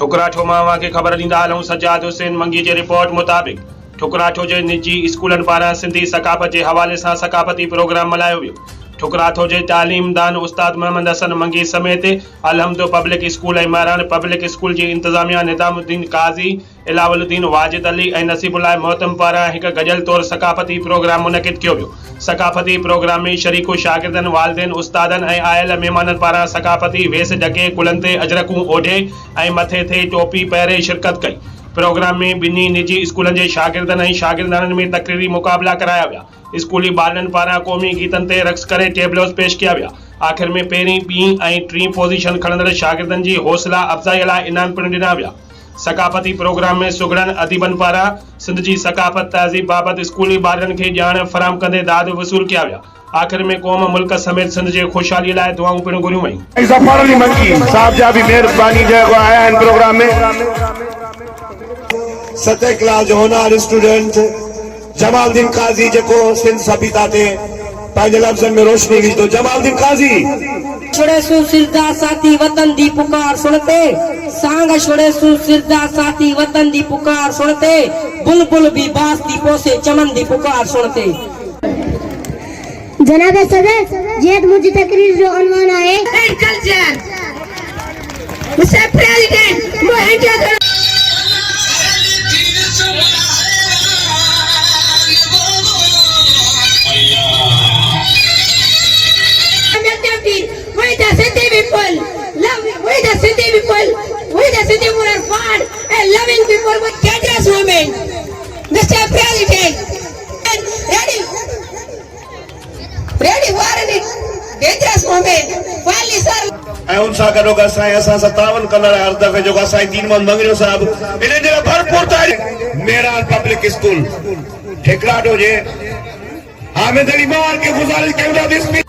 ठुकराठो मां के ख़बर ॾींदा हलूं। सजाद हुसैन मंगी जे रिपोर्ट मुताबिक़ ठुकराठो जे निजी स्कूलनि पारां सिंधी सकाफ़त जे हवाले सां सकाफ़ती प्रोग्राम मल्हायो वियो। ठुकराठो जे तालीमदान उस्ताद मोहम्मद हसन मंगी समेत अलहमद पब्लिक स्कूल ऐं महाराण पब्लिक स्कूल जी इंतज़ामिया निज़ामुद्दीन काज़ी, इलावुद्दीन वाजिद अली ऐं नसीबुल्लाह मोहतम पारां हिकु गॾियल तौर सकाफ़ती प्रोग्राम मुनक़िद कयो वियो। सकाफ़ती प्रोग्राम में शरीकु शागिर्दनि, वालिदैन, उस्तादनि ऐं आयल महिमाननि पारां सकाफ़ती वेस ढके, कुलनि ते अजरकूं ओढ़े ऐं मथे ते टोपी पहिरे शिरकत कई। प्रोग्राम में ॿिन्ही निजी स्कूलनि जे शागिर्दनि ऐं शागिर्दाननि में तक़रीरी मुक़ाबला कराया विया। स्कूली ॿारनि पारां क़ौमी गीतनि ते रक़्स करे टेबलोस पेश कया विया। आख़िर में पहिरीं, ॿीं ऐं टीं पोज़ीशन खणंदड़ शागिर्दनि जी हौसला अफ़ज़ाई लाइ इनाम पिणु ॾिना विया। सकाफ़ती प्रोग्राम में सुगड़नि अदीबनि पारां सिंध जी सकाफ़त तहज़ीब बाबति स्कूली ॿारनि खे ॼाण फराहम कंदे दाद वसूल कया विया। आख़िर में क़ौम मुल्क समेत सिंध जे ख़ुशहाली लाइ दुआऊं पिणु घुरियूं वयूं। ज़फ़र अली मंगी साहब जा भी मेहरबानी जेको आया आहिनि प्रोग्राम में। 7th क्लास जो होनहार स्टूडेंट जमालुद्दीन काज़ी जेको सिंध सभ्यता ते पंहिंजे लफ़्ज़नि में रोशनी विझी थो। जमालुद्दीन काज़ी छोड़े सु सिरदा साथी वतन दी पुकार सुनते, सांग छोड़े सु सिरदा साथी वतन दी पुकार सुनते, बुलबुल भी बास दी पोसे चमन दी पुकार सुनते। जनाब सदर जेद मुझे तकरीर जो अनवान है culture mister president Mohan loving people with dangerous women. Mr. President, ready for it? Dangerous women. Finally, sir. ऐं उन सां गॾोगॾु असां तावन कंदड़ हर दफ़े जेको असांजी दीन मोहम्मद मंगरियो साहब इन जे भरपूर तारीफ़। मेरान पब्लिक स्कूल ठेकराडो जे हामिद अली मवार के गुज़ारिश कयूं था।